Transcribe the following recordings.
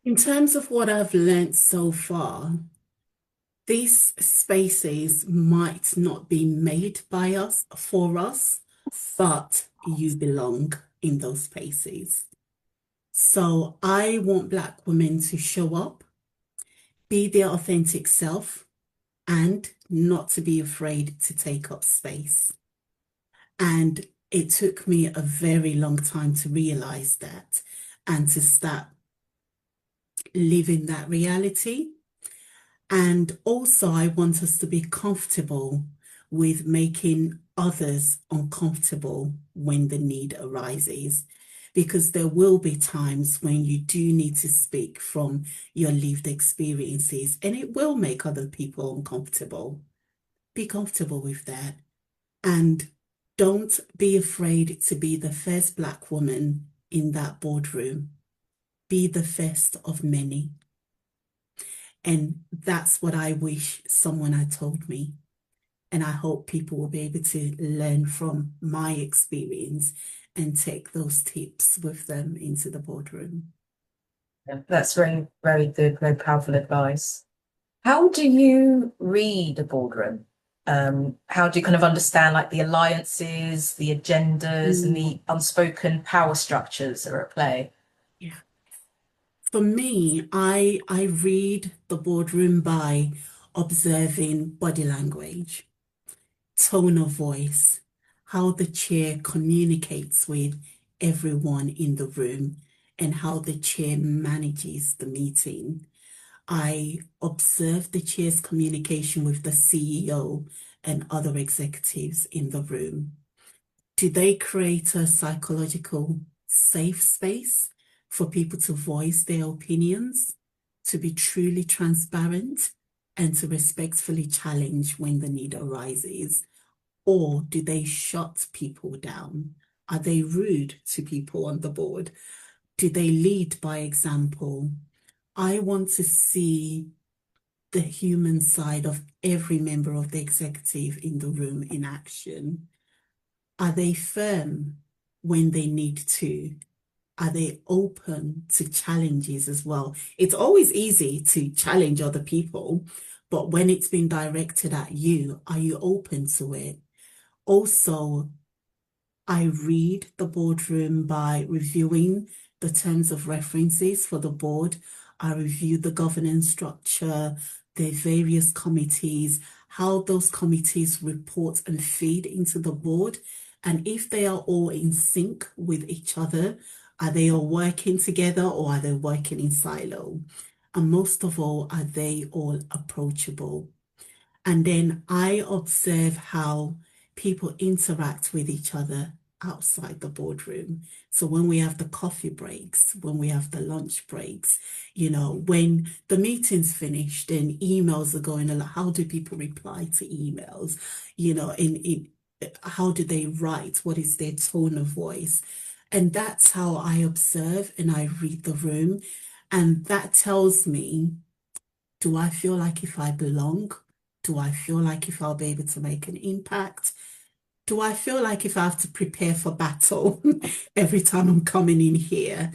In terms of what I've learned so far, these spaces might not be made by us for us, but you belong in those spaces. So I want Black women to show up, be their authentic self, and not to be afraid to take up space. And it took me a very long time to realize that and to start living that reality. And also, I want us to be comfortable with making others uncomfortable when the need arises, because there will be times when you do need to speak from your lived experiences, and it will make other people uncomfortable. Be comfortable with that. And don't be afraid to be the first Black woman in that boardroom. Be the first of many. And that's what I wish someone had told me. And I hope people will be able to learn from my experience and take those tips with them into the boardroom. Yeah, that's very, very good, very powerful advice. How do you read a boardroom? How do you kind of understand like the alliances, the agendas, and Mm, the unspoken power structures that are at play? yeah. For me, I read the boardroom by observing body language, tone of voice, how the chair communicates with everyone in the room, and how the chair manages the meeting. I observe the chair's communication with the CEO and other executives in the room. Do they create a psychological safe space for people to voice their opinions, to be truly transparent, and to respectfully challenge when the need arises? Or do they shut people down? Are they rude to people on the board? Do they lead by example? I want to see the human side of every member of the executive in the room in action. Are they firm when they need to? Are they open to challenges as well? It's always easy to challenge other people, but when it's been directed at you, are you open to it? Also, I read the boardroom by reviewing the terms of references for the board. I review the governance structure, the various committees, how those committees report and feed into the board. And if they are all in sync with each other, are they all working together or are they working in silo? And most of all, are they all approachable? And then I observe how people interact with each other outside the boardroom. So when we have the coffee breaks, when we have the lunch breaks, when the meeting's finished and emails are going along, how do people reply to emails? In how do they write? What is their tone of voice? And that's how I observe and I read the room. And that tells me, do I feel like if I belong? Do I feel like if I'll be able to make an impact? Do I feel like if I have to prepare for battle every time I'm coming in here?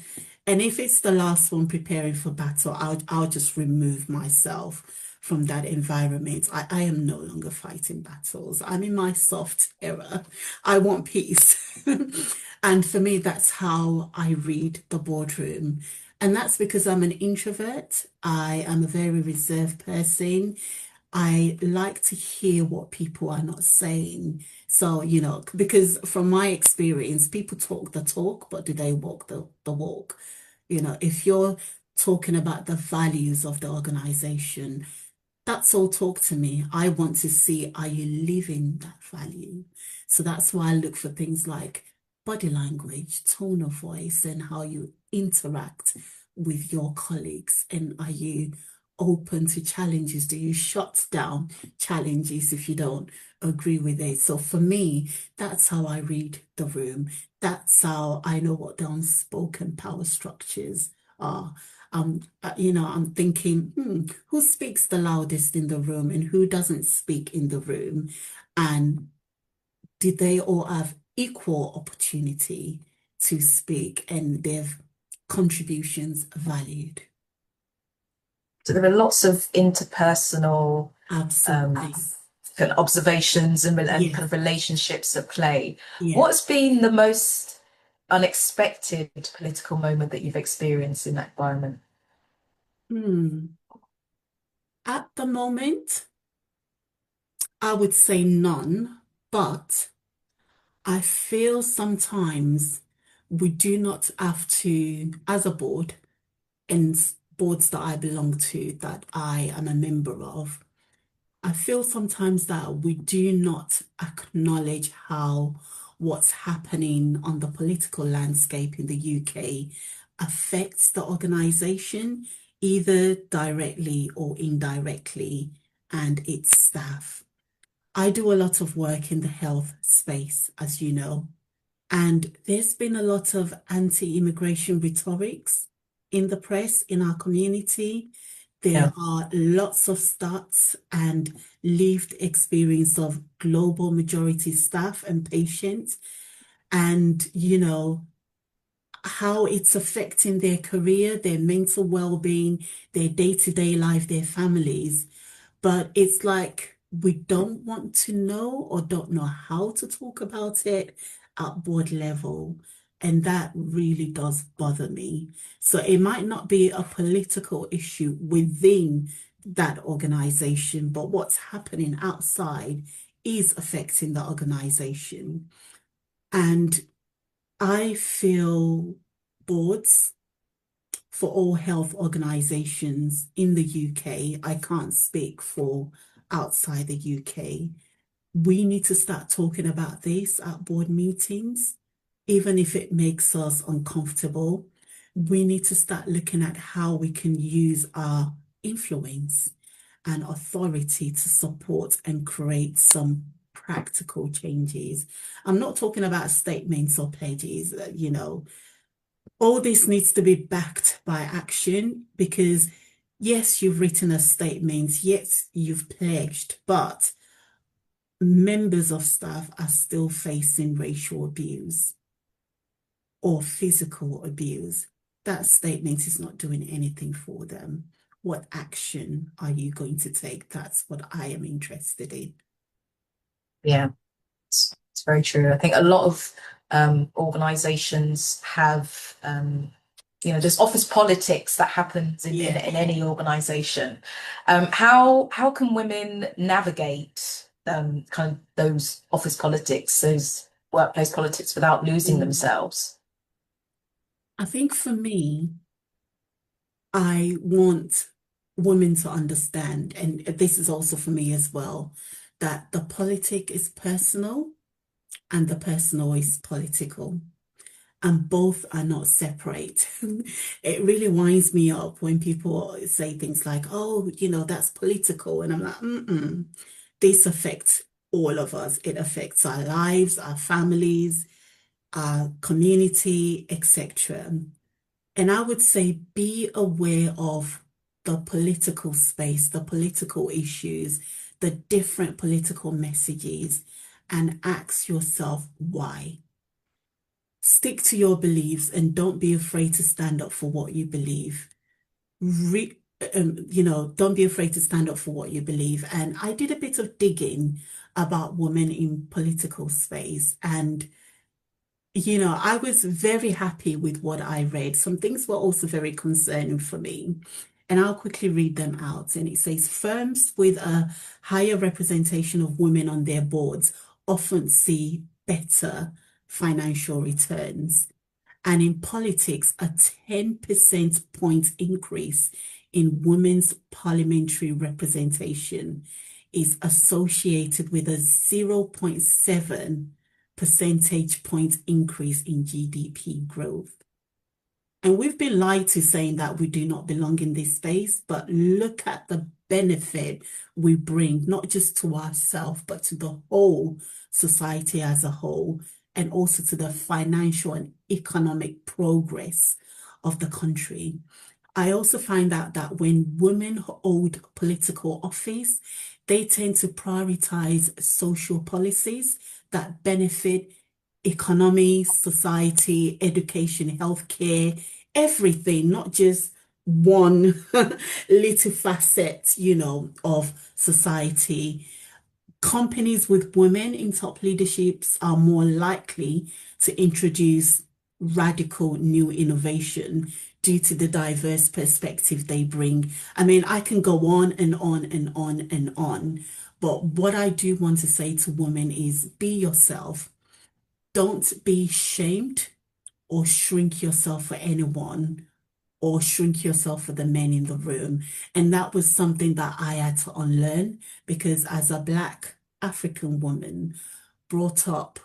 And if it's the last one preparing for battle, I'll just remove myself from that environment. I am no longer fighting battles. I'm in my soft era. I want peace. And for me, that's how I read the boardroom. And that's because I'm an introvert. I am a very reserved person. I like to hear what people are not saying. So, because from my experience, people talk the talk, but do they walk the walk? If you're talking about the values of the organization, that's all talk to me. I want to see, are you living that value? So that's why I look for things like body language, tone of voice, and how you interact with your colleagues. And are you open to challenges? Do you shut down challenges if you don't agree with it? So for me, that's how I read the room. That's how I know what the unspoken power structures are. I'm thinking, who speaks the loudest in the room and who doesn't speak in the room? And did they all have equal opportunity to speak and their contributions valued? So there are lots of interpersonal Absolutely. um, kind of observations and kind of Yes. relationships at play. Yes. What's been the most unexpected political moment that you've experienced in that environment? Hmm. At the moment, I would say none, but I feel sometimes we do not have to, as a board, and boards that I belong to, that I am a member of, I feel sometimes that we do not acknowledge how what's happening on the political landscape in the UK affects the organization, either directly or indirectly, and its staff. I do a lot of work in the health space, as you know, and there's been a lot of anti-immigration rhetorics in the press in our community. There Yeah, are lots of stats and lived experience of global majority staff and patients, and how it's affecting their career, their mental well-being, their day-to-day life, their families. But it's like we don't want to know or don't know how to talk about it at board level. And that really does bother me. So it might not be a political issue within that organization, but what's happening outside is affecting the organization. And I feel boards for all health organizations in the UK, I can't speak for outside the UK. We need to start talking about this at board meetings, even if it makes us uncomfortable. We need to start looking at how we can use our influence and authority to support and create some practical changes. I'm not talking about statements or pledges, all this needs to be backed by action because, yes, you've written a statement, yes, you've pledged, but members of staff are still facing racial abuse or physical abuse. That statement is not doing anything for them. What action are you going to take? That's what I am interested in. yeah, it's very true. I think a lot of organizations have, there's office politics that happens Yeah. in any organization. How can women navigate kind of those office politics, those workplace politics without losing Mm. themselves? I think for me, I want women to understand, and this is also for me as well, that the politic is personal and the personal is political, and both are not separate. It really winds me up when people say things like, oh, that's political. And I'm like, mm-mm. This affects all of us. It affects our lives, our families, our community, etc. And I would say be aware of the political space, the political issues, the different political messages, and ask yourself why. Stick to your beliefs and don't be afraid to stand up for what you believe. Re don't be afraid to stand up for what you believe. And I did a bit of digging about women in political space, and I was very happy with what I read. Some things were also very concerning for me. And I'll quickly read them out. And it says firms with a higher representation of women on their boards often see better financial returns. And in politics, a 10% point increase in women's parliamentary representation is associated with a 0.7 percentage point increase in GDP growth. And we've been lied to saying that we do not belong in this space, but look at the benefit we bring, not just to ourselves, but to the whole society as a whole, and also to the financial and economic progress of the country. I also find out that when women hold political office, they tend to prioritize social policies that benefit economy, society, education, healthcare, everything, not just one little facet, of society. Companies with women in top leaderships are more likely to introduce radical new innovation due to the diverse perspective they bring. I mean, I can go on and on and on and on, but what I do want to say to women is be yourself. Don't be shamed or shrink yourself for anyone or shrink yourself for the men in the room. And that was something that I had to unlearn because as a Black African woman brought up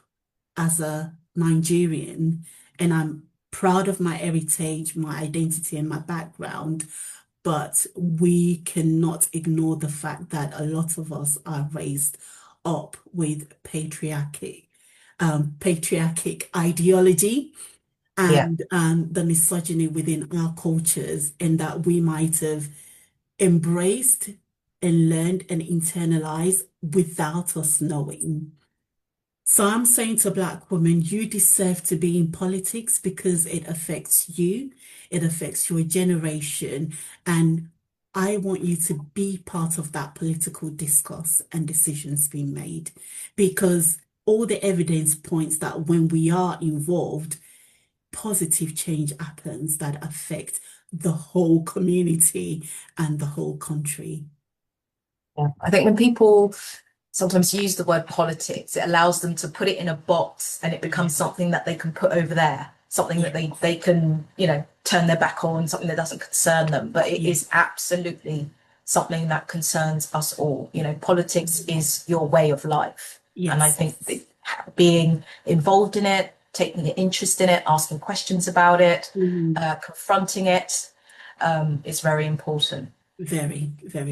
as a Nigerian, and I'm proud of my heritage, my identity, and my background, but we cannot ignore the fact that a lot of us are raised up with patriarchic ideology Yeah. and the misogyny within our cultures, and that we might have embraced and learned and internalized without us knowing. So I'm saying to Black women, you deserve to be in politics because it affects you, it affects your generation, and I want you to be part of that political discourse and decisions being made because all the evidence points that when we are involved, positive change happens that affect the whole community and the whole country. Yeah. I think when people sometimes use the word politics, it allows them to put it in a box and it becomes Yeah, something that they can put over there, something that yeah, they can, turn their back on, something that doesn't concern them. But it yeah, is absolutely something that concerns us all. Politics is your way of life. And I yes. think that being involved in it, taking an interest in it, asking questions about it, Mhm. confronting it, is very important. Very, very.